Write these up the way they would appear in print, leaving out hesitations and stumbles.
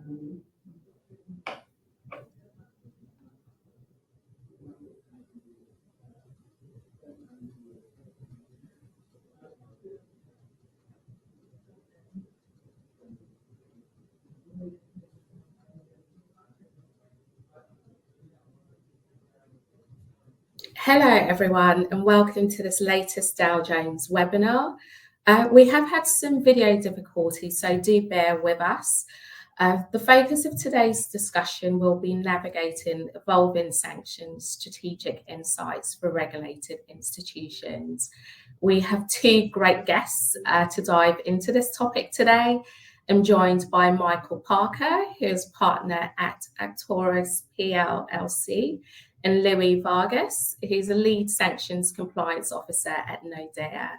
Hello, everyone, and welcome to this latest Dow Jones webinar. We have had some video difficulties, so do bear with us. The focus of today's discussion will be navigating evolving sanctions, strategic insights for regulated institutions. We have two great guests to dive into this topic today. I'm joined by Michael Parker, who is partner at Actoris PLLC, and Louis Vargas, who's a lead sanctions compliance officer at Nordea.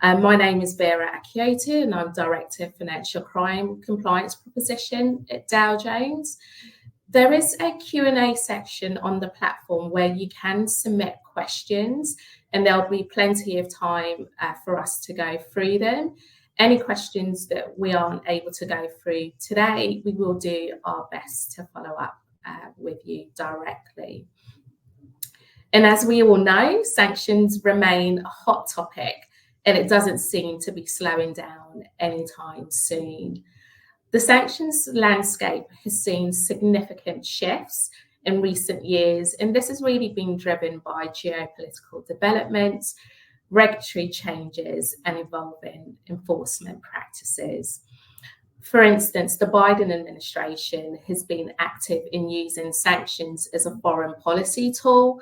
My name is Vera Akiotu, and I'm Director of Financial Crime Compliance Proposition at Dow Jones. There is a Q&A section on the platform where you can submit questions, and there'll be plenty of time for us to go through them. Any questions that we aren't able to go through today, we will do our best to follow up with you directly. And as we all know, sanctions remain a hot topic, and it doesn't seem to be slowing down anytime soon. The sanctions landscape has seen significant shifts in recent years, and this has really been driven by geopolitical developments, regulatory changes, and evolving enforcement practices. For instance, the Biden administration has been active in using sanctions as a foreign policy tool.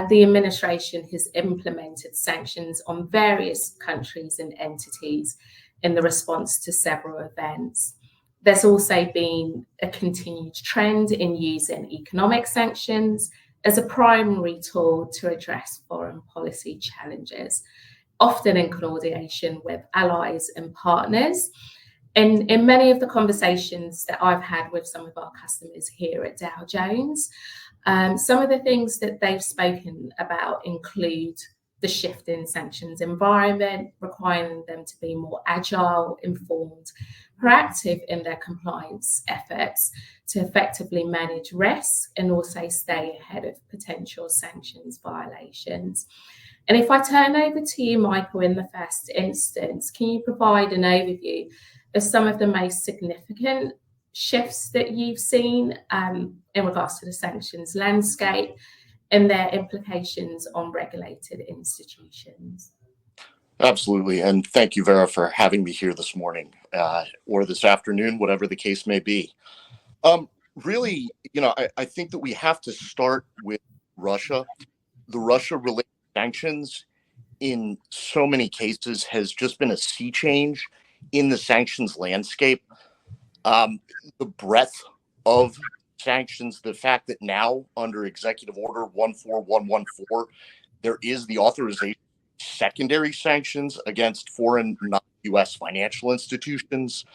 The administration has implemented sanctions on various countries and entities in the response to several events. There's also been a continued trend in using economic sanctions as a primary tool to address foreign policy challenges, often in coordination with allies and partners. And in many of the conversations that I've had with some of our customers here at Dow Jones, some of the things that they've spoken about include the shift in sanctions environment, requiring them to be more agile, informed, proactive in their compliance efforts to effectively manage risk and also stay ahead of potential sanctions violations. And if I turn over to you, Michael, in the first instance, can you provide an overview of some of the most significant shifts that you've seen in regards to the sanctions landscape and their implications on regulated institutions? Absolutely. And thank you, Vera, for having me here this morning or this afternoon, whatever the case may be. Really, I think that we have to start with Russia. The Russia-related sanctions in so many cases has just been a sea change in the sanctions landscape. The breadth of sanctions, the fact that now under Executive Order 14114, there is the authorization of secondary sanctions against foreign non-U.S. financial institutions.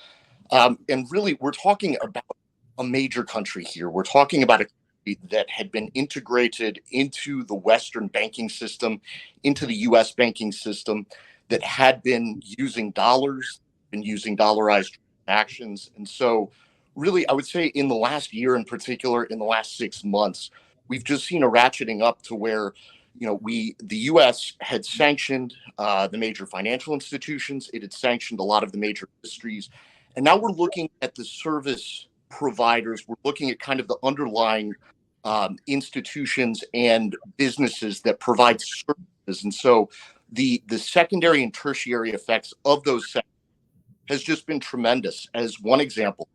And really, we're talking about a major country here. We're talking about a country that had been integrated into the Western banking system, into the U.S. banking system, that had been using dollars, been using dollarized actions. And so really, I would say in the last year in particular, in the last 6 months, we've just seen a ratcheting up to where, the U.S. had sanctioned the major financial institutions. It had sanctioned a lot of the major industries. And now we're looking at the service providers. We're looking at kind of the underlying institutions and businesses that provide services. And so the secondary and tertiary effects of those sanctions has just been tremendous. As one example,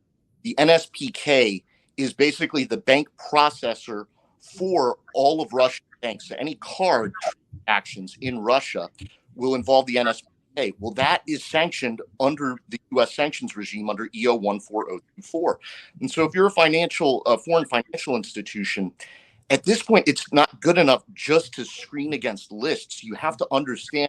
the NSPK is basically the bank processor for all of Russian banks. So any card actions in Russia will involve the NSPK. Well, that is sanctioned under the U.S. sanctions regime under EO 14024. And so if you're a foreign financial institution, at this point, it's not good enough just to screen against lists. You have to understand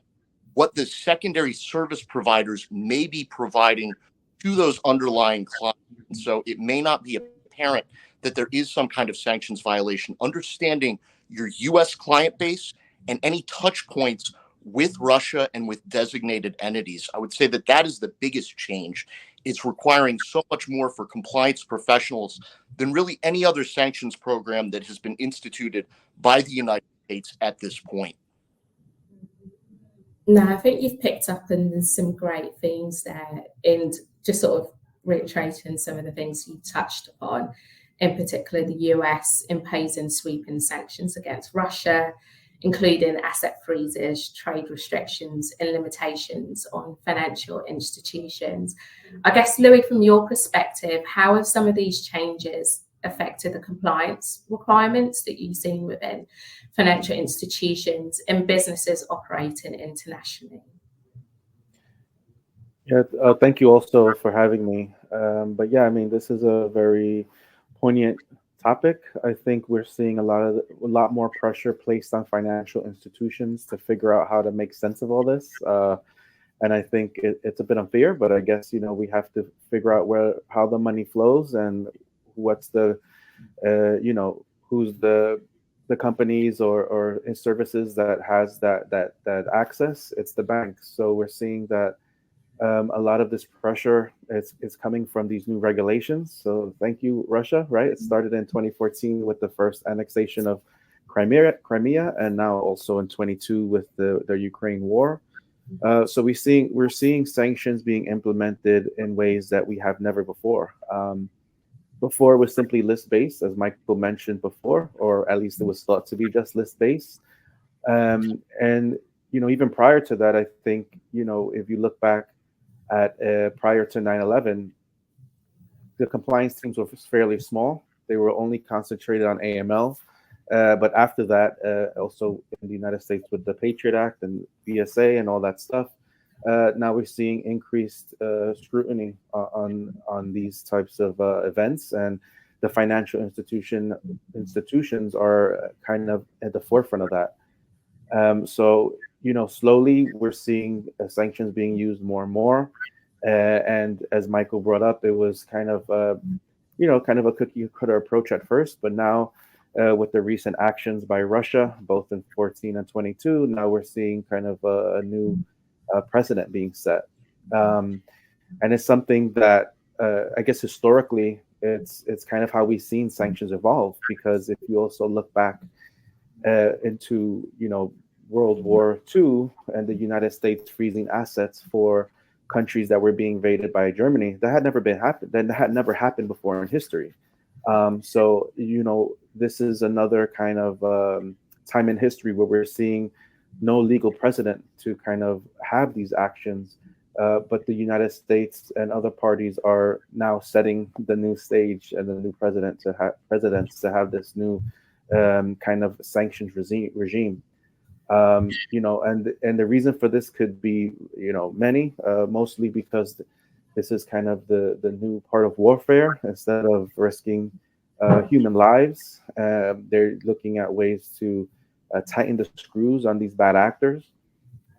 what the secondary service providers may be providing to those underlying clients. And so it may not be apparent that there is some kind of sanctions violation. Understanding your U.S. client base and any touch points with Russia and with designated entities, I would say that that is the biggest change it's requiring so much more for compliance professionals than really any other sanctions program that has been instituted by the United States at this point. No, I think you've picked up on some great themes there, and just sort of reiterating some of the things you touched upon, in particular the US imposing sweeping sanctions against Russia, including asset freezes, trade restrictions, and limitations on financial institutions. I guess, Louis, from your perspective, how have some of these changes affected the compliance requirements that you've seen within financial institutions and businesses operating internationally? Yeah, thank you also for having me. But yeah, I mean, this is a very poignant topic. I think we're seeing a lot more pressure placed on financial institutions to figure out how to make sense of all this. And I think it's a bit unfair, but I guess we have to figure out how the money flows and what's the who's the companies or services that has that access. It's the banks. So we're seeing that a lot of this pressure is coming from these new regulations. So thank you, Russia. Right, it started in 2014 with the first annexation of Crimea, and now also in 22 with the Ukraine war. So we're seeing sanctions being implemented in ways that we have never before. Before it was simply list based, as Michael mentioned before, or at least it was thought to be just list based. And even prior to that, I think if you look back at prior to 9/11, the compliance teams were fairly small. They were only concentrated on AML. But after that, also in the United States with the Patriot Act and BSA and all that stuff, now we're seeing increased scrutiny on these types of events, and the financial institutions are kind of at the forefront of that. So slowly we're seeing sanctions being used more and more. And as Michael brought up, it was kind of a cookie cutter approach at first, but now with the recent actions by Russia, both in 14 and 22, now we're seeing kind of a new precedent being set. And it's something that I guess historically it's kind of how we've seen sanctions evolve, because if you also look back into World War II and the United States freezing assets for countries that were being invaded by Germany, that had never happened before in history. So this is another kind of time in history where we're seeing no legal precedent to kind of have these actions, but the United States and other parties are now setting the new stage and the new presidents to have this new kind of sanctions regime. And the reason for this could be many, mostly because this is kind of the new part of warfare. Instead of risking human lives, they're looking at ways to tighten the screws on these bad actors.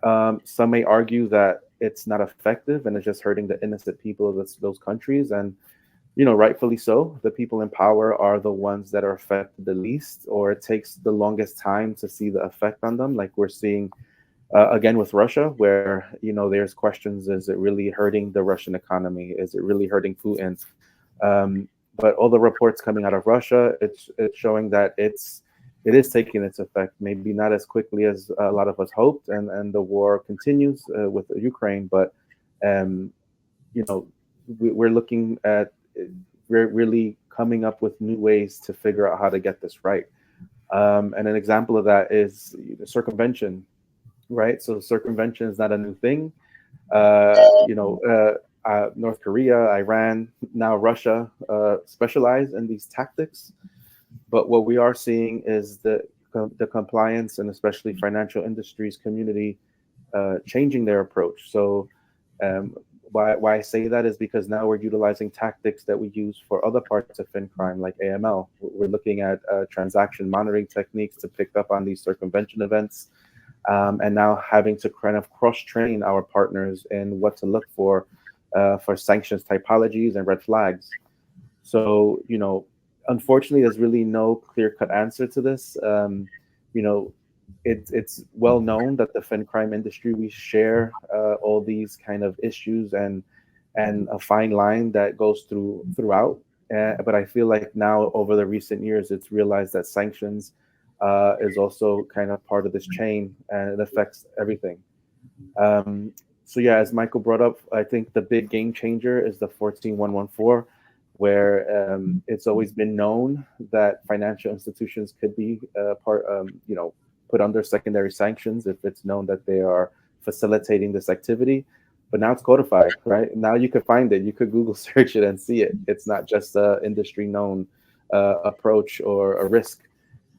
Some may argue that it's not effective and it's just hurting the innocent people of those countries, and rightfully so. The people in power are the ones that are affected the least, or it takes the longest time to see the effect on them, like we're seeing again with Russia, where there's questions: is it really hurting the Russian economy? Is it really hurting Putin? But all the reports coming out of Russia, it's showing that it is taking its effect. Maybe not as quickly as a lot of us hoped, and the war continues with Ukraine. But we're looking at really coming up with new ways to figure out how to get this right. And an example of that is circumvention, right? So circumvention is not a new thing. North Korea, Iran, now Russia specialize in these tactics. But what we are seeing is the compliance and especially financial industries community changing their approach. So why I say that is because now we're utilizing tactics that we use for other parts of fin crime, like AML. We're looking at transaction monitoring techniques to pick up on these circumvention events, and now having to kind of cross-train our partners in what to look for sanctions typologies and red flags. So, unfortunately, there's really no clear-cut answer to this. It's well known that the fin crime industry, we share all these kind of issues and and a fine line that goes throughout. But I feel like now over the recent years, it's realized that sanctions is also kind of part of this chain, and it affects everything. Um, so yeah, as Michael brought up, I think the big game changer is the 14114, where it's always been known that financial institutions could be put under secondary sanctions if it's known that they are facilitating this activity. But now it's codified, right? Now you could find it. You could Google search it and see it. It's not just a industry known approach or a risk.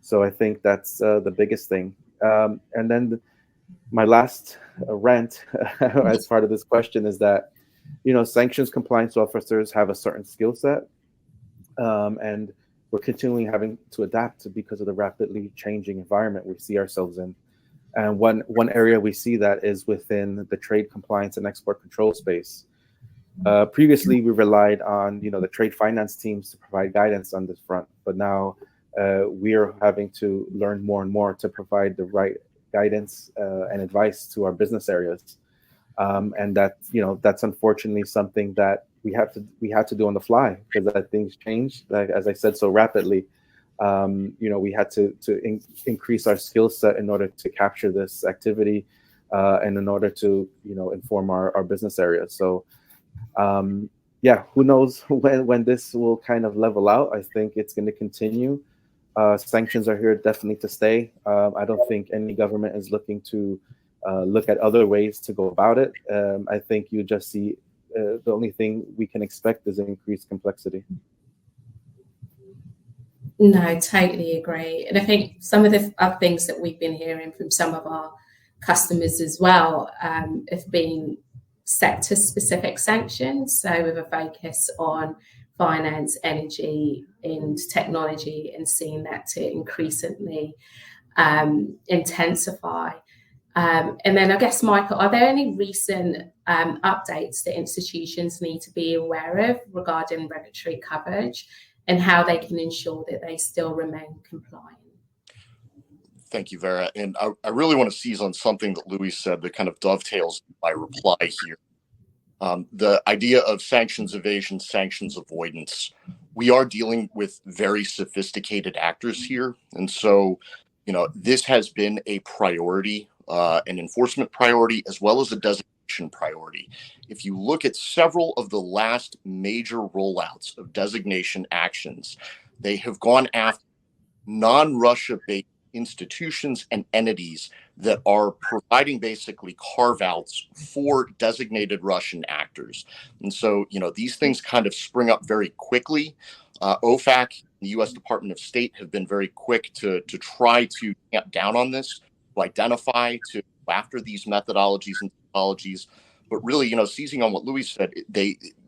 So I think that's the biggest thing. And then my last rant as part of this question is that sanctions compliance officers have a certain skill set, and we're continually having to adapt because of the rapidly changing environment we see ourselves in. And one area we see that is within the trade compliance and export control space. Previously, we relied on the trade finance teams to provide guidance on this front, but now we are having to learn more and more to provide the right guidance and advice to our business areas. And that's unfortunately something that we had to do on the fly because things change, like as I said, so rapidly. We had to increase our skill set in order to capture this activity, and in order to inform our business areas. So yeah, who knows when this will kind of level out. I think it's going to continue. Sanctions are here definitely to stay. I don't think any government is looking to look at other ways to go about it. I think you just see the only thing we can expect is increased complexity. No, totally agree. And I think some of the other things that we've been hearing from some of our customers as well have been sector-specific sanctions. So with a focus on finance, energy, and technology, and seeing that to increasingly intensify. And then I guess, Michael, are there any recent updates that institutions need to be aware of regarding regulatory coverage and how they can ensure that they still remain compliant? Thank you, Vera. And I really want to seize on something that Louis said that kind of dovetails my reply here. The idea of sanctions evasion, sanctions avoidance. We are dealing with very sophisticated actors here. And so, this has been a priority, an enforcement priority, as well as a designation priority. If you look at several of the last major rollouts of designation actions, they have gone after non-Russia based institutions and entities that are providing basically carve-outs for designated Russian actors. And so, these things kind of spring up very quickly. OFAC, the U.S. Department of State, have been very quick to try to tamp down on this, to identify, to go after these methodologies and technologies. But really, seizing on what Louis said,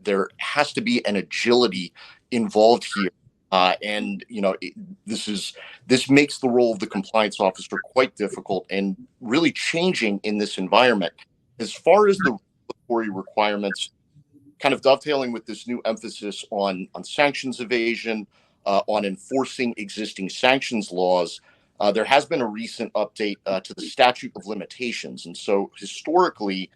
there has to be an agility involved here. This makes the role of the compliance officer quite difficult and really changing in this environment. As far as the regulatory requirements, kind of dovetailing with this new emphasis on sanctions evasion, on enforcing existing sanctions laws, there has been a recent update to the statute of limitations. And so historically,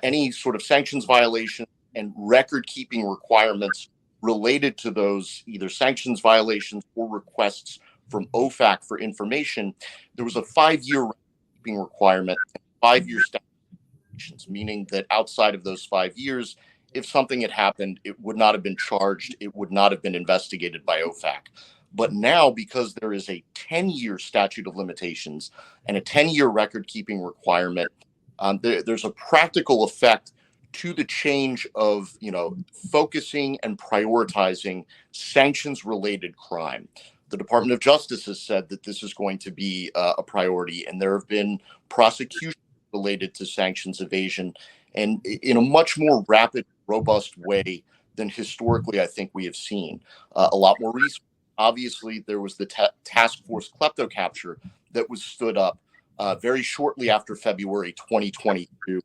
any sort of sanctions violation and record keeping requirements related to those either sanctions violations or requests from OFAC for information, there was a 5-year keeping requirement and 5-year statutes, meaning that outside of those 5 years, if something had happened, it would not have been charged, it would not have been investigated by OFAC. But now, because there is a 10-year statute of limitations and a 10-year record keeping requirement, there's a practical effect to the change of, focusing and prioritizing sanctions-related crime. The Department of Justice has said that this is going to be a priority, and there have been prosecutions related to sanctions evasion, and in a much more rapid, robust way than historically I think we have seen. A lot more recently, obviously, there was the task force klepto capture that was stood up very shortly after February 2022.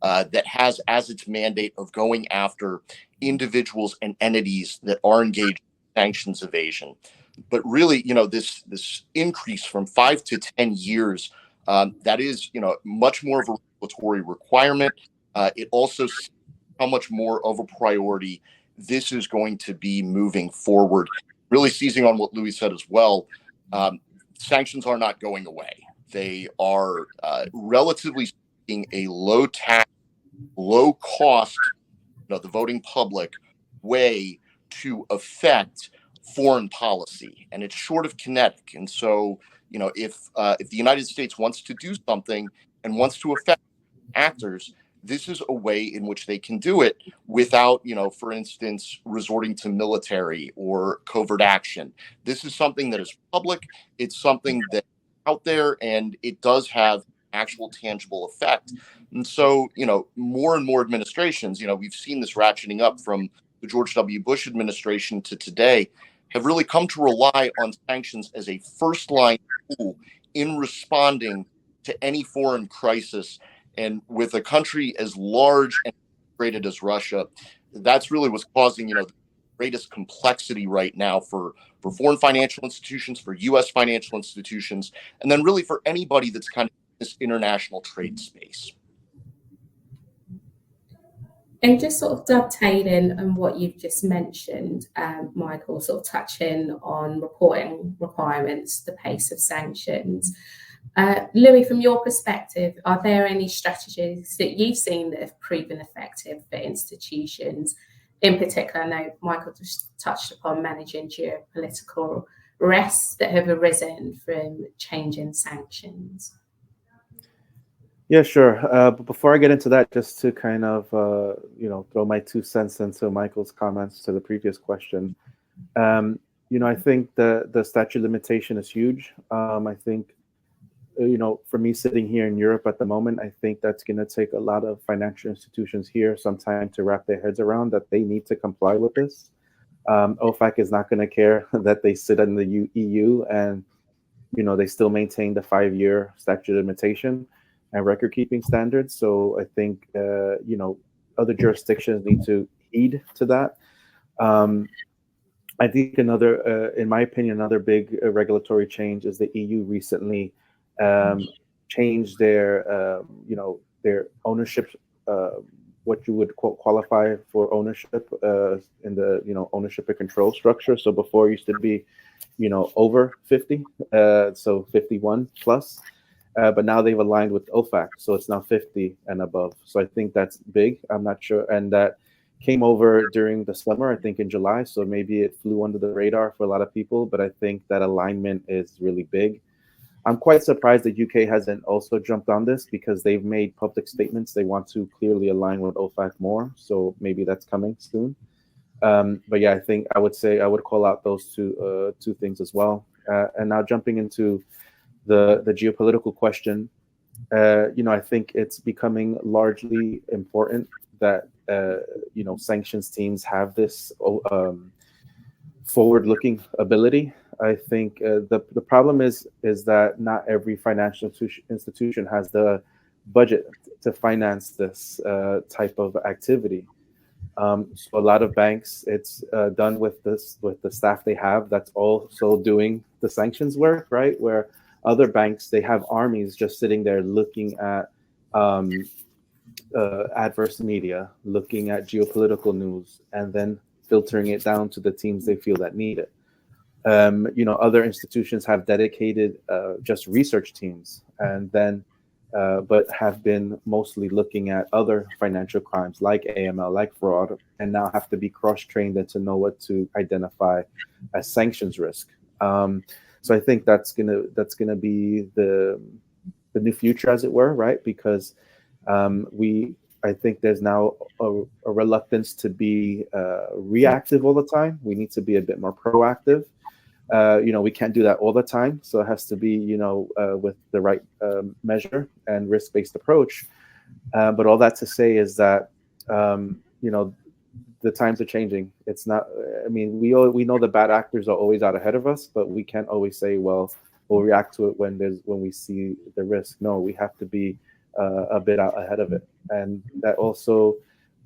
That has as its mandate of going after individuals and entities that are engaged in sanctions evasion. But really, this increase from 5 to 10 years, that is, much more of a regulatory requirement. It also how much more of a priority this is going to be moving forward. Really seizing on what Louis said as well, sanctions are not going away. They are, relatively speaking, a low tax, low cost, the voting public way to affect foreign policy, and it's short of kinetic. And so, if the United States wants to do something and wants to affect actors, this is a way in which they can do it without, for instance, resorting to military or covert action. This is something that is public. It's something that's out there, and it does have actual tangible effect. And so, more and more administrations, we've seen this ratcheting up from the George W. Bush administration to today, have really come to rely on sanctions as a first line tool in responding to any foreign crisis. And with a country as large and integrated as Russia, that's really what's causing, the greatest complexity right now for foreign financial institutions, for U.S. financial institutions, and then really for anybody that's kind of in this international trade space. And just sort of dovetailing on what you've just mentioned, Michael, sort of touching on reporting requirements, the pace of sanctions. Louis, from your perspective, are there any strategies that you've seen that have proven effective for institutions? In particular, I know Michael just touched upon managing geopolitical risks that have arisen from changing sanctions. Yeah, sure. But before I get into that, just to kind of throw my 2 cents into Michael's comments to the previous question. I think the statute limitation is huge. I think for me sitting here in Europe at the moment, I think that's going to take a lot of financial institutions here some time to wrap their heads around that they need to comply with this. OFAC is not going to care that they sit in the EU and they still maintain the 5-year statute of limitation and record keeping standards. So I think other jurisdictions need to heed to that. I think in my opinion, another big regulatory change is the EU recently changed their ownership, what you would qualify for ownership in the ownership and control structure. So before it used to be over 50, so 51 plus. But now they've aligned with OFAC, so it's now 50 and above. So I think that's big. I'm not sure, and that came over during the summer, I think in July. So maybe it flew under the radar for a lot of people, but I think that alignment is really big. I'm quite surprised that UK hasn't also jumped on this because they've made public statements. They want to clearly align with OFAC more. So maybe that's coming soon. But yeah, I think I would call out those two things as well. And now jumping into the geopolitical question, I think it's becoming largely important that sanctions teams have this forward-looking ability. I think the problem is that not every financial institution has the budget to finance this type of activity. So a lot of banks, it's done with the staff they have that's also doing the sanctions work, right? Where other banks, they have armies just sitting there looking at adverse media, looking at geopolitical news, and then filtering it down to the teams they feel that need it. Other institutions have dedicated just research teams, and then but have been mostly looking at other financial crimes like AML, like fraud, and now have to be cross-trained and to know what to identify as sanctions risk. So I think that's gonna be the new future, as it were, right? Because I think there's now a reluctance to be reactive all the time. We need to be a bit more proactive. We can't do that all the time. So it has to be, with the right measure and risk-based approach. But all that to say is that, the times are changing. It's not, we know the bad actors are always out ahead of us, but we can't always say, well, we'll react to it when we see the risk. No, we have to be a bit out ahead of it. And that also,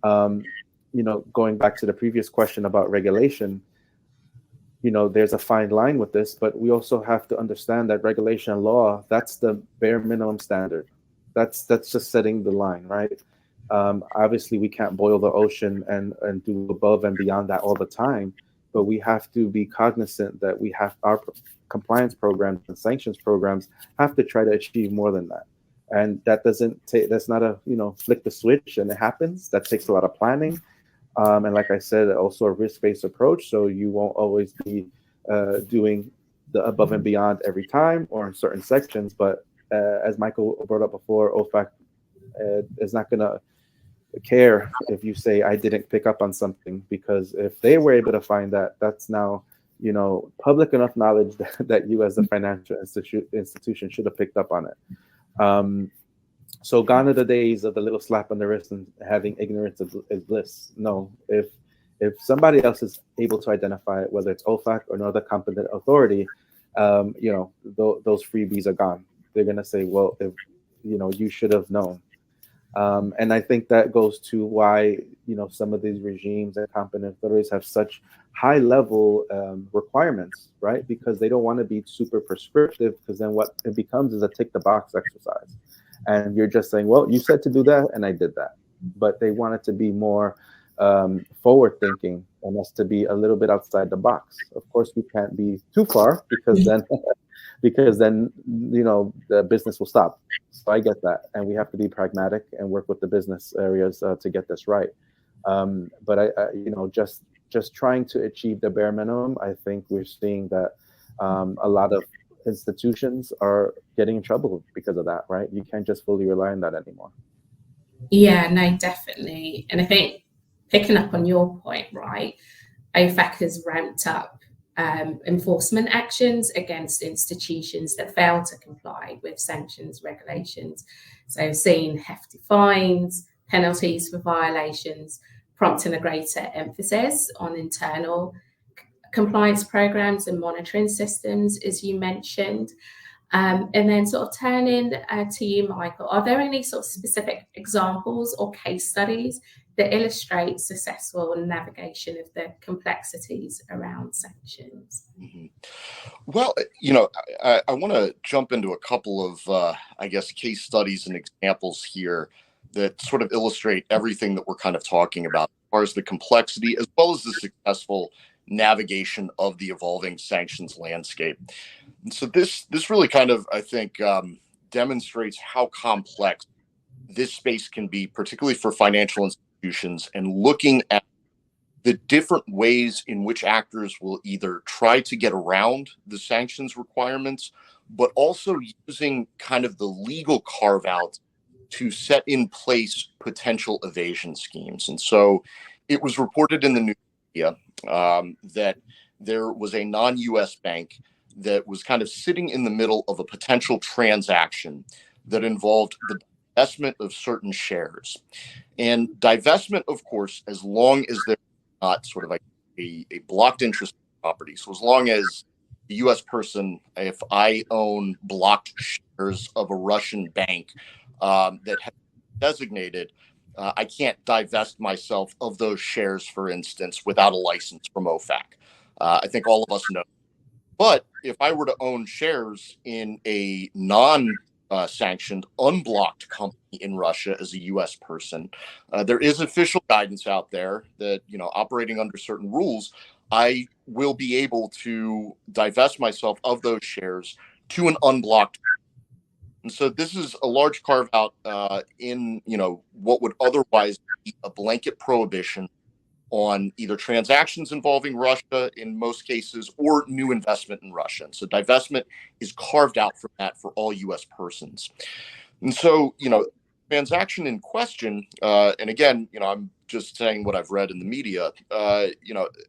going back to the previous question about regulation, there's a fine line with this, but we also have to understand that regulation and law, that's the bare minimum standard. That's just setting the line, right? Obviously, we can't boil the ocean and do above and beyond that all the time, but we have to be cognizant that we have our compliance programs and sanctions programs have to try to achieve more than that. And that doesn't take, that's not a, flick the switch and it happens. That takes a lot of planning. And like I said, also a risk-based approach. So you won't always be doing the above and beyond every time or in certain sections. But as Michael brought up before, OFAC is not going to care if you say I didn't pick up on something, because if they were able to find that, that's now public enough knowledge that you as a financial institution should have picked up on it. So gone are the days of the little slap on the wrist and having ignorance is bliss. No, if somebody else is able to identify it, whether it's OFAC or another competent authority, those freebies are gone. They're gonna say, well, if you should have known. And I think that goes to why some of these regimes and competent authorities have such high level requirements, right? Because they don't want to be super prescriptive, because then what it becomes is a tick the box exercise. And you're just saying, well, you said to do that, and I did that. But they want it to be more forward thinking, and us to be a little bit outside the box. Of course, we can't be too far, because then the business will stop. So I get that, and we have to be pragmatic and work with the business areas to get this right. But I just trying to achieve the bare minimum, I think we're seeing that a lot of institutions are getting in trouble because of that, right? You can't just fully rely on that anymore. Yeah, no, definitely. And I think picking up on your point, right, OFAC has ramped up enforcement actions against institutions that fail to comply with sanctions regulations. So seeing hefty fines, penalties for violations, prompting a greater emphasis on internal compliance programs and monitoring systems, as you mentioned. And then sort of turning to you, Michael, are there any sort of specific examples or case studies that illustrate successful navigation of the complexities around sanctions? Mm-hmm. Well, I want to jump into a couple of, I guess, case studies and examples here that sort of illustrate everything that we're kind of talking about, as far as the complexity, as well as the successful navigation of the evolving sanctions landscape. And so this really kind of, I think, demonstrates how complex this space can be, particularly for financial institutions, and looking at the different ways in which actors will either try to get around the sanctions requirements, but also using kind of the legal carve out to set in place potential evasion schemes. And so it was reported in the news media that there was a non-US bank that was kind of sitting in the middle of a potential transaction that involved the divestment of certain shares. And divestment, of course, as long as they're not sort of like a blocked interest property. So as long as the U.S. person, if I own blocked shares of a Russian bank that has designated, I can't divest myself of those shares, for instance, without a license from OFAC. I think all of us know. But if I were to own shares in a non-sanctioned, unblocked company in Russia as a U.S. person, there is official guidance out there that, operating under certain rules, I will be able to divest myself of those shares to an unblocked. And so this is a large carve out in, what would otherwise be a blanket prohibition on either transactions involving Russia in most cases or new investment in Russia. And so divestment is carved out from that for all U.S. persons. And so, transaction in question, and again, I'm just saying what I've read in the media,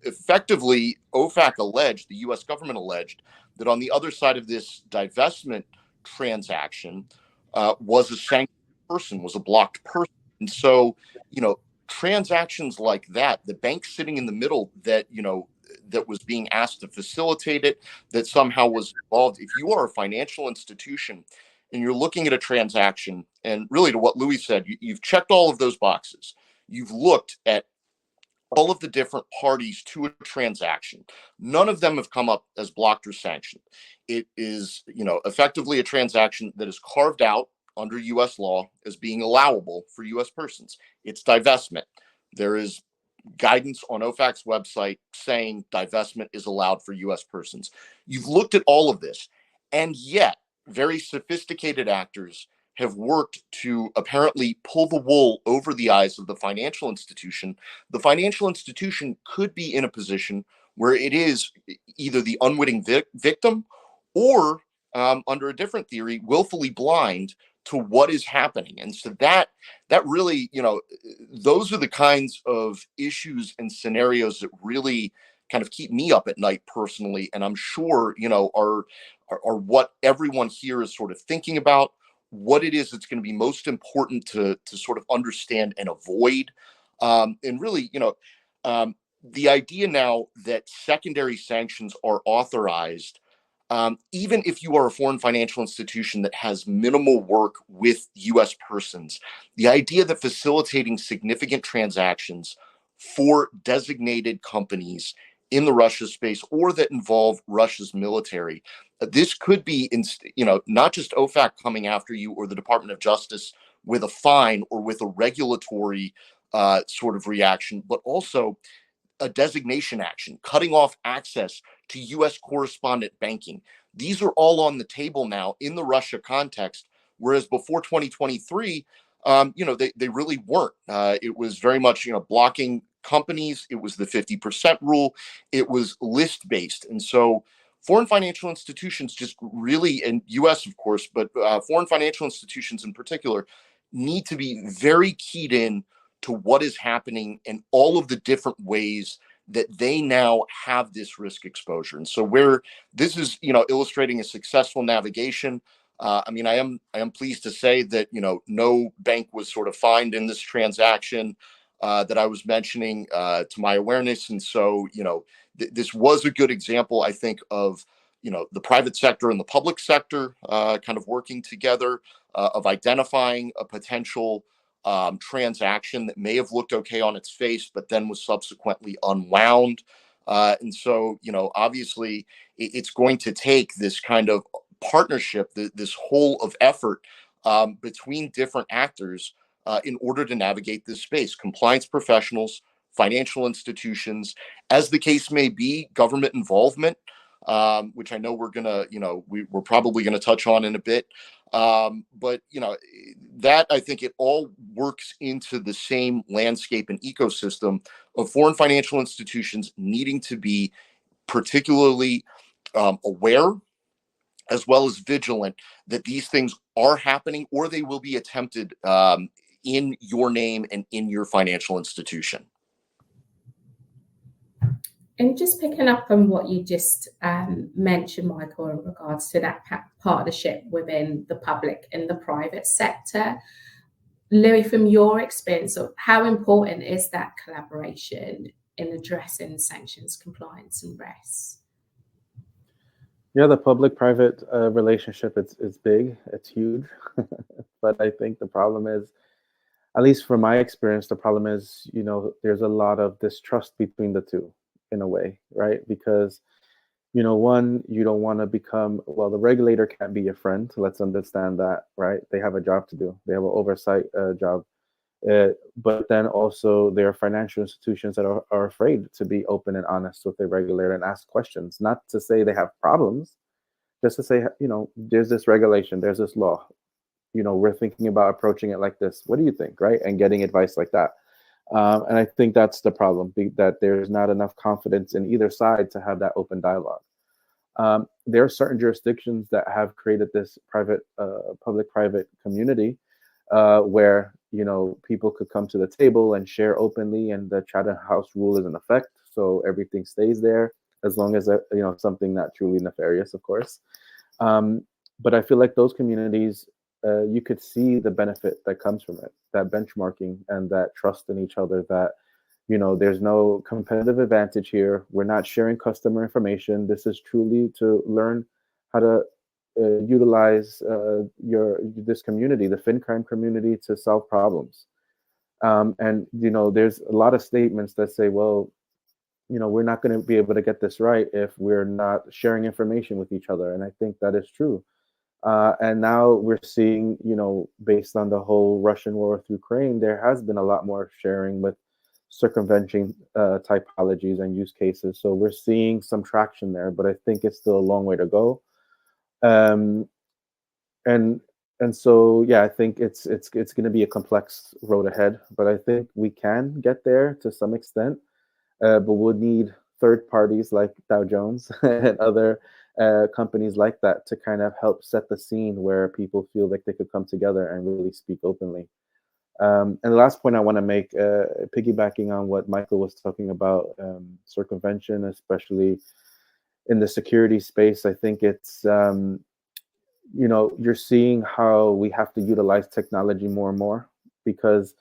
effectively OFAC alleged, the U.S. government alleged, that on the other side of this divestment transaction was a sanctioned person, was a blocked person. And so, transactions like that, the bank sitting in the middle that, that was being asked to facilitate it, that somehow was involved. If you are a financial institution and you're looking at a transaction, and really to what Louis said, you've checked all of those boxes. You've looked at all of the different parties to a transaction. None of them have come up as blocked or sanctioned. It is, effectively a transaction that is carved out under U.S. law as being allowable for U.S. persons. It's divestment. There is guidance on OFAC's website saying divestment is allowed for U.S. persons. You've looked at all of this, and yet very sophisticated actors have worked to apparently pull the wool over the eyes of the financial institution. The financial institution could be in a position where it is either the unwitting victim or, under a different theory, willfully blind to what is happening. And so that really, those are the kinds of issues and scenarios that really kind of keep me up at night personally, and I'm sure are what everyone here is sort of thinking about, what it is that's going to be most important to sort of understand and avoid. And really, the idea now that secondary sanctions are authorized, even if you are a foreign financial institution that has minimal work with US persons, the idea that facilitating significant transactions for designated companies in the Russia space or that involve Russia's military, this could be, not just OFAC coming after you or the Department of Justice with a fine or with a regulatory sort of reaction, but also a designation action, cutting off access to U.S. correspondent banking. These are all on the table now in the Russia context, whereas before 2023, they really weren't. It was very much, blocking companies. It was the 50% rule. It was list-based. And so foreign financial institutions just really, and U.S. of course, but foreign financial institutions in particular, need to be very keyed in to what is happening and all of the different ways that they now have this risk exposure. And so where this is, illustrating a successful navigation, I am pleased to say that, no bank was sort of fined in this transaction that I was mentioning to my awareness. And so, this was a good example, I think, of, the private sector and the public sector kind of working together, of identifying a potential transaction that may have looked okay on its face, but then was subsequently unwound. And so, obviously, it's going to take this kind of partnership, this whole of effort between different actors in order to navigate this space. Compliance professionals, financial institutions, as the case may be, government involvement, which I know we're probably gonna touch on in a bit. But that, I think, it all works into the same landscape and ecosystem of foreign financial institutions needing to be particularly aware as well as vigilant that these things are happening or they will be attempted in your name and in your financial institution. And just picking up on what you just mentioned, Michael, in regards to that partnership within the public and the private sector, Louis, from your experience, how important is that collaboration in addressing sanctions, compliance, and risks? Yeah, the public-private relationship, it's big, it's huge. But I think the problem is, at least from my experience, the problem is, there's a lot of distrust between the two in a way, right? Because, one, you don't want to become, well, the regulator can't be your friend. Let's understand that, right? They have a job to do. They have an oversight job. But then also there are financial institutions that are afraid to be open and honest with the regulator and ask questions, not to say they have problems, just to say, there's this regulation, there's this law, we're thinking about approaching it like this. What do you think, right? And getting advice like that. And I think that's the problem, that there's not enough confidence in either side to have that open dialogue. There are certain jurisdictions that have created this public-private community where people could come to the table and share openly, and the Chatham House rule is in effect, so everything stays there as long as something not truly nefarious, of course. But I feel like those communities, you could see the benefit that comes from it, that benchmarking and that trust in each other, that there's no competitive advantage here. We're not sharing customer information. This is truly to learn how to utilize this community, the FinCrime community, to solve problems. And there's a lot of statements that say, well, we're not going to be able to get this right if we're not sharing information with each other. And I think that is true. And now we're seeing, based on the whole Russian war with Ukraine, there has been a lot more sharing with circumventing typologies and use cases. So we're seeing some traction there, but I think it's still a long way to go. Um, and and so yeah, I think it's going to be a complex road ahead, but I think we can get there to some extent. But we'll need third parties like Dow Jones and other companies like that to kind of help set the scene where people feel like they could come together and really speak openly. And the last point I want to make, piggybacking on what Michael was talking about, circumvention, especially in the security space, I think it's you're seeing how we have to utilize technology more and more because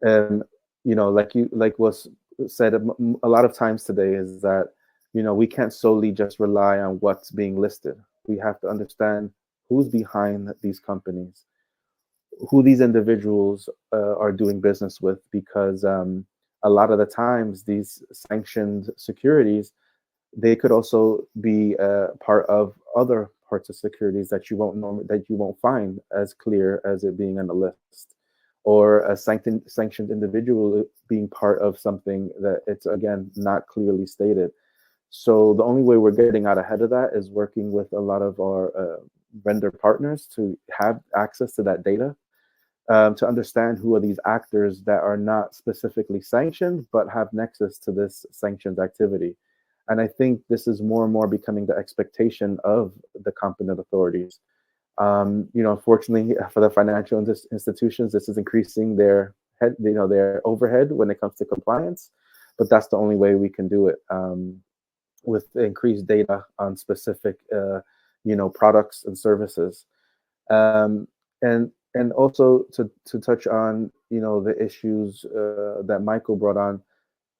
um, like was said a lot of times today is that we can't solely just rely on what's being listed. We have to understand who's behind these companies, who these individuals are doing business with, because a lot of the times these sanctioned securities, they could also be part of other parts of securities that you won't find as clear as it being on the list, or a sanctioned individual being part of something that it's again not clearly stated. So the only way we're getting out ahead of that is working with a lot of our vendor partners to have access to that data, to understand who are these actors that are not specifically sanctioned but have nexus to this sanctioned activity. And I think this is more and more becoming the expectation of the competent authorities. Unfortunately for the financial institutions, this is increasing their their overhead when it comes to compliance. But that's the only way we can do it, with increased data on specific, products and services. Um, and also to touch on the issues that Michael brought on.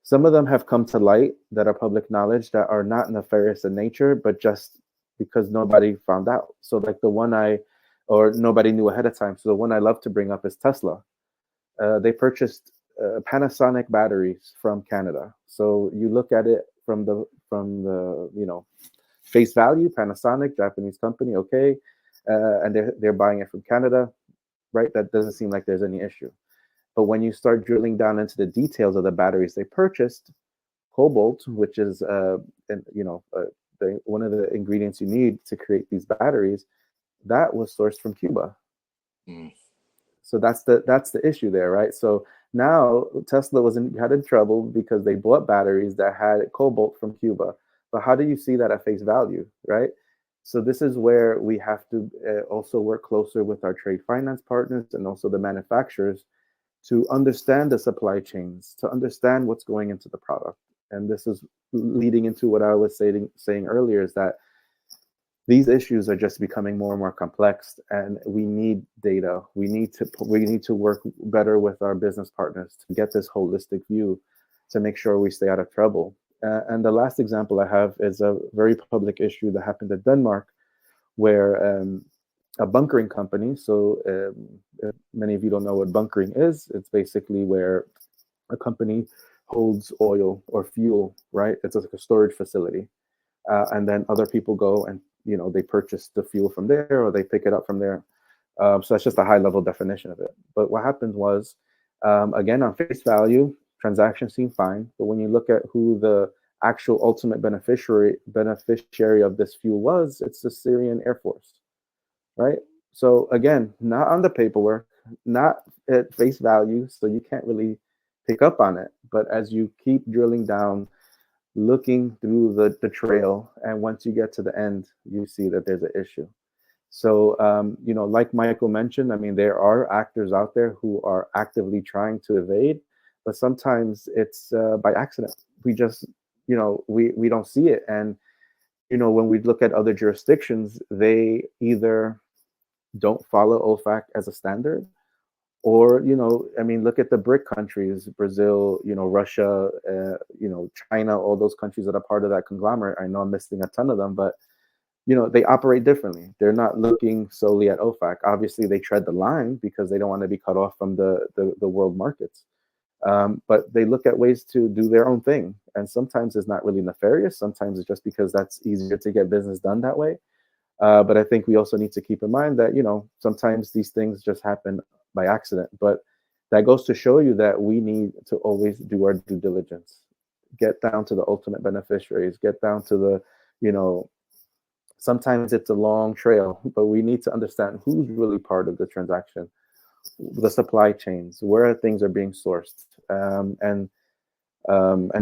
Some of them have come to light that are public knowledge that are not nefarious in nature, but just because nobody found out. So like or nobody knew ahead of time. So the one I love to bring up is Tesla. They purchased Panasonic batteries from Canada. So you look at it from the face value, Panasonic, Japanese company, okay, and they're buying it from Canada, right? That doesn't seem like there's any issue. But when you start drilling down into the details of the batteries they purchased, cobalt, which is one of the ingredients you need to create these batteries, that was sourced from Cuba. Mm. So that's the issue there, right? So now Tesla had in trouble because they bought batteries that had cobalt from Cuba. But how do you see that at face value, right? So this is where we have to also work closer with our trade finance partners and also the manufacturers to understand the supply chains, to understand what's going into the product. And this is leading into what I was saying earlier, is that these issues are just becoming more and more complex, and we need data. We need to work better with our business partners to get this holistic view to make sure we stay out of trouble. And the last example I have is a very public issue that happened in Denmark, where a bunkering company. So if many of you don't know what bunkering is, it's basically where a company holds oil or fuel, right? It's like a storage facility. And then other people go and they purchase the fuel from there, or they pick it up from there. So that's just a high level definition of it. But what happened was, again, on face value, transactions seem fine. But when you look at who the actual ultimate beneficiary of this fuel was, it's the Syrian Air Force, right? So again, not on the paperwork, not at face value, so you can't really pick up on it. But as you keep drilling down, looking through the trail, and once you get to the end, you see that there's an issue. So like Michael mentioned, I mean, there are actors out there who are actively trying to evade, but sometimes it's by accident. We just we don't see it. And when we look at other jurisdictions, they either don't follow OFAC as a standard, or I mean, look at the BRIC countries: Brazil, Russia, China, all those countries that are part of that conglomerate. I know I'm missing a ton of them, but they operate differently. They're not looking solely at OFAC. Obviously they tread the line because they don't want to be cut off from the world markets, but they look at ways to do their own thing. And sometimes it's not really nefarious, sometimes it's just because that's easier to get business done that way. But I think we also need to keep in mind that, sometimes these things just happen by accident. But that goes to show you that we need to always do our due diligence, get down to the ultimate beneficiaries, get down to the, you know, sometimes it's a long trail, but we need to understand who's really part of the transaction, the supply chains, where things are being sourced, and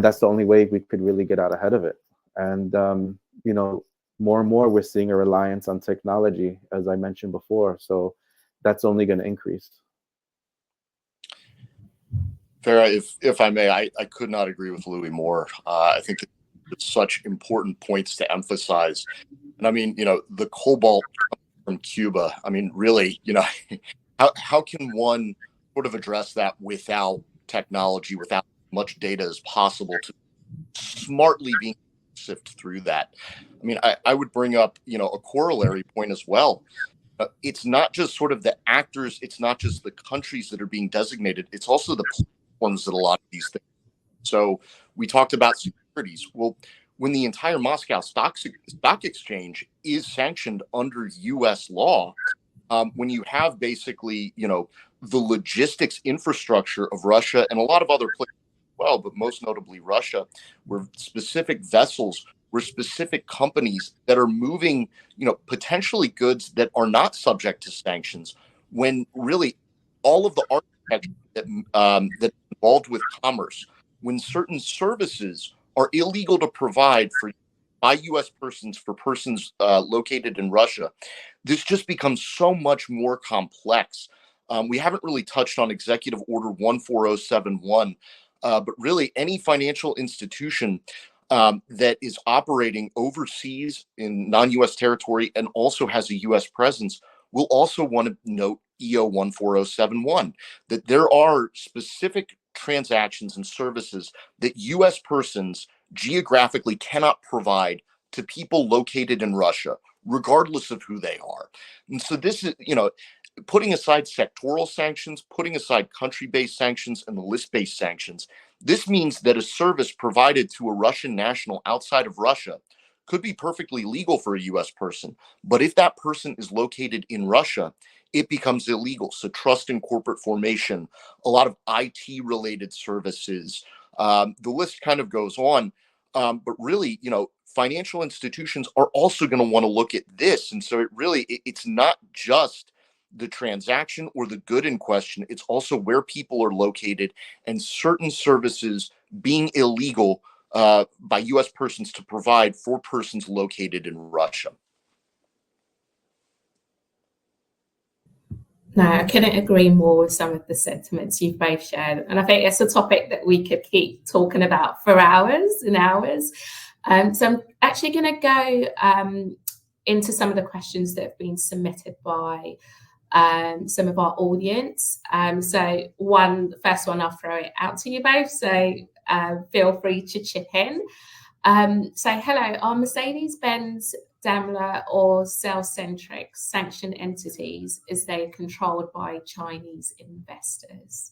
that's the only way we could really get out ahead of it. And more and more we're seeing a reliance on technology, as I mentioned before. So that's only going to increase. Farah, if I may, I could not agree with Louis more. I think that there's such important points to emphasize. And I mean, the cobalt from Cuba. I mean, really, how can one sort of address that without technology, without much data as possible to smartly being sift through that? I mean, I would bring up, a corollary point as well. It's not just sort of the actors, it's not just the countries that are being designated, it's also the platforms that a lot of these things. So we talked about securities. Well, when the entire Moscow stock exchange is sanctioned under U.S. law, when you have basically, the logistics infrastructure of Russia and a lot of other places as well, but most notably Russia, where specific vessels, where specific companies that are moving, potentially goods that are not subject to sanctions, when really all of the architecture that's involved with commerce, when certain services are illegal to provide for by U.S. persons for persons located in Russia, this just becomes so much more complex. We haven't really touched on Executive Order 14071, but really any financial institution that is operating overseas in non-U.S. territory and also has a U.S. presence will also want to note EO 14071, that there are specific transactions and services that U.S. persons geographically cannot provide to people located in Russia, regardless of who they are. And so this is, putting aside sectoral sanctions, putting aside country-based sanctions and the list-based sanctions, this means that a service provided to a Russian national outside of Russia could be perfectly legal for a U.S. person. But if that person is located in Russia, it becomes illegal. So trust and corporate formation, a lot of IT-related services, the list kind of goes on. But really, financial institutions are also going to want to look at this. And so it's not just the transaction or the good in question. It's also where people are located and certain services being illegal by U.S. persons to provide for persons located in Russia. No, I couldn't agree more with some of the sentiments you've both shared. And I think it's a topic that we could keep talking about for hours and hours. So I'm actually going to go into some of the questions that have been submitted by some of our audience. So the first one, I'll throw it out to you both. So feel free to chip in. So hello, are Mercedes-Benz, Daimler or cell-centric sanctioned entities as they are controlled by Chinese investors?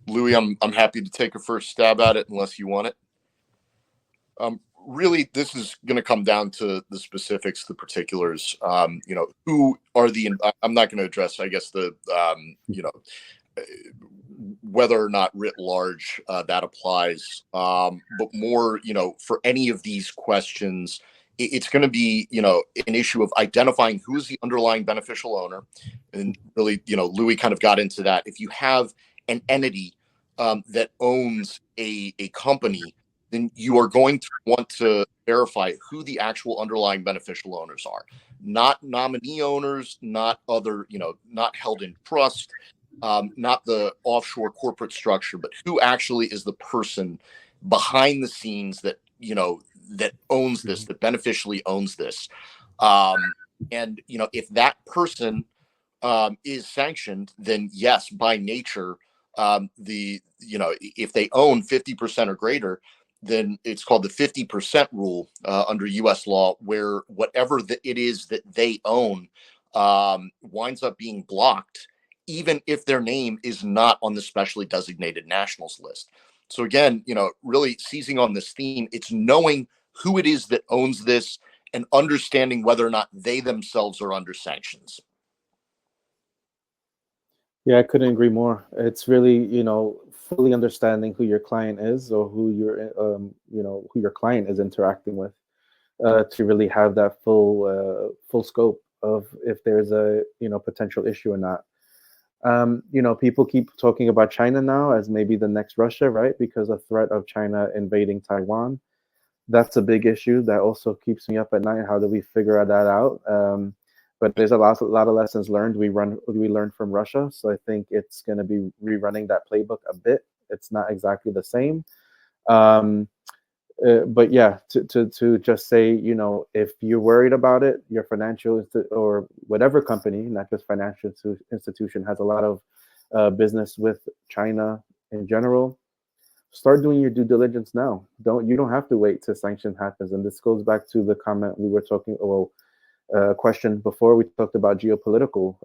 Louis, I'm happy to take a first stab at it unless you want it. Really, this is going to come down to the specifics, the particulars. Who are I'm not going to address, I guess, whether or not writ large that applies. But more, for any of these questions, it's going to be, an issue of identifying who is the underlying beneficial owner. And really, Louis kind of got into that. If you have an entity that owns a company, then you are going to want to verify who the actual underlying beneficial owners are. Not nominee owners, not other, not held in trust, not the offshore corporate structure, but who actually is the person behind the scenes that, that owns this, that beneficially owns this. And, if that person is sanctioned, then yes, by nature, if they own 50% or greater, then it's called the 50% rule under U.S. law, where whatever it is that they own winds up being blocked, even if their name is not on the specially designated nationals list. So again, really seizing on this theme, it's knowing who it is that owns this, and understanding whether or not they themselves are under sanctions. Yeah, I couldn't agree more. It's really, fully understanding who your client is, or who your client is interacting with, to really have that full scope of if there's a, potential issue or not. People keep talking about China now as maybe the next Russia, right? Because the threat of China invading Taiwan. That's a big issue that also keeps me up at night. How do we figure that out? But there's a lot of lessons learned. We learned from Russia, so I think it's going to be rerunning that playbook a bit. It's not exactly the same, um, but yeah, to just say, if you're worried about it, your or whatever company, not just financial institution, has a lot of business with China in general. Start doing your due diligence now. You don't have to wait till sanction happens. And this goes back to the comment we were talking, question before. We talked about geopolitical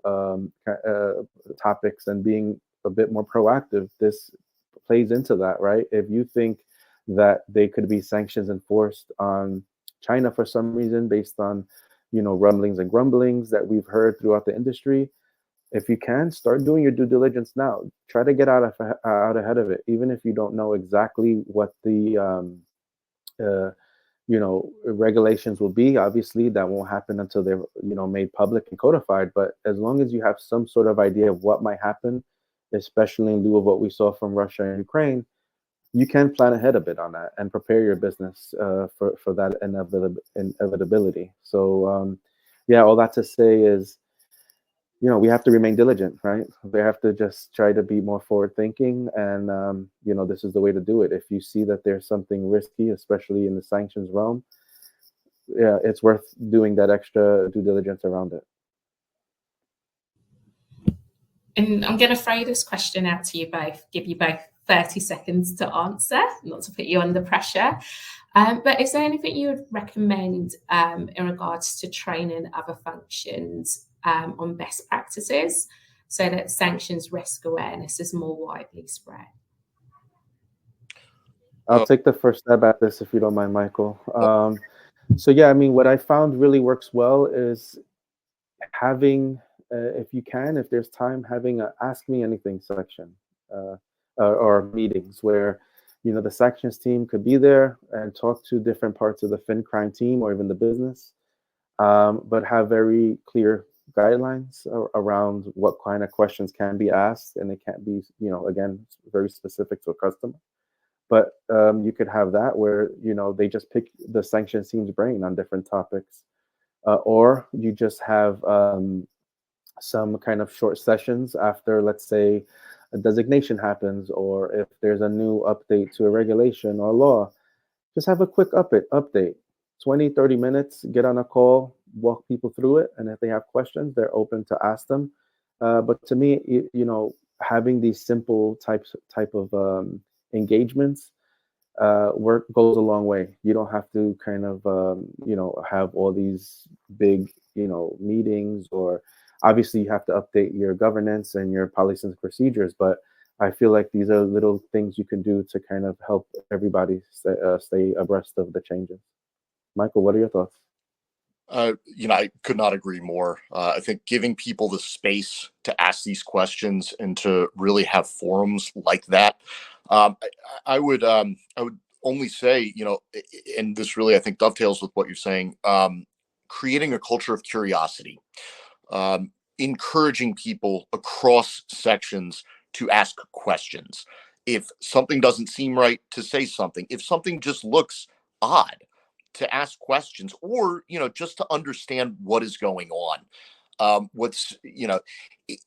topics and being a bit more proactive. This plays into that, right? If you think that they could be sanctions enforced on China for some reason based on, rumblings and grumblings that we've heard throughout the industry, if you can, start doing your due diligence now. Try to get out ahead of it, even if you don't know exactly what the regulations will be. Obviously, that won't happen until they're made public and codified. But as long as you have some sort of idea of what might happen, especially in lieu of what we saw from Russia and Ukraine, you can plan ahead a bit on that and prepare your business for that inevitability. So yeah, all that to say is, we have to remain diligent, right? We have to just try to be more forward thinking. And, this is the way to do it. If you see that there's something risky, especially in the sanctions realm, yeah, it's worth doing that extra due diligence around it. And I'm going to throw this question out to you both, give you both 30 seconds to answer, not to put you under pressure. But is there anything you would recommend in regards to training other functions on best practices so that sanctions risk awareness is more widely spread? I'll take the first stab at this if you don't mind, Michael. So yeah, I mean, what I found really works well is having, if there's time, having a Ask Me Anything section or meetings where, the sanctions team could be there and talk to different parts of the fin crime team or even the business, but have very clear guidelines around what kind of questions can be asked, and it can't be, again, very specific to a customer. But you could have that where, they just pick the sanctions team's brain on different topics. Or you just have some kind of short sessions after, let's say, a designation happens, or if there's a new update to a regulation or law, just have a quick update, 20, 30 minutes, get on a call, walk people through it. And if they have questions, they're open to ask them. But to me, having these simple type of engagements work goes a long way. You don't have to kind of have all these big meetings, or obviously you have to update your governance and your policies and procedures, but I feel like these are little things you can do to kind of help everybody stay abreast of the changes. Michael, what are your thoughts? I could not agree more. I think giving people the space to ask these questions and to really have forums like that. I would only say, and this really, I think, dovetails with what you're saying, creating a culture of curiosity, encouraging people across sections to ask questions. If something doesn't seem right, to say something. If something just looks odd, to ask questions, or just to understand what is going on.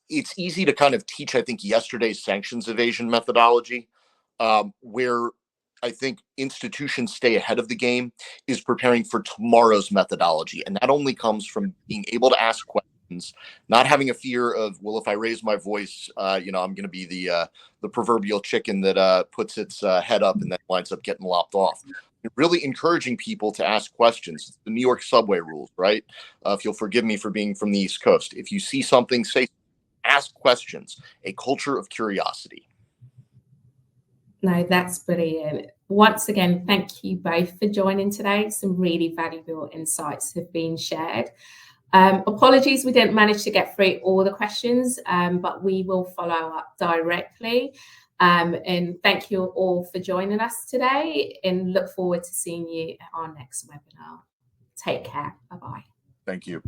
It's easy to kind of teach, I think, yesterday's sanctions evasion methodology, where I think institutions stay ahead of the game is preparing for tomorrow's methodology. And that only comes from being able to ask questions, not having a fear of, well, if I raise my voice, I'm going to be the proverbial chicken that puts its head up and then winds up getting lopped off. Really encouraging people to ask questions. The New York subway rules, right? If you'll forgive me for being from the East Coast. If you see something, ask questions. A culture of curiosity. No, that's brilliant. Once again, thank you both for joining today. Some really valuable insights have been shared. Apologies, we didn't manage to get through all the questions, but we will follow up directly. And thank you all for joining us today, and look forward to seeing you at our next webinar. Take care. Bye-bye. Thank you.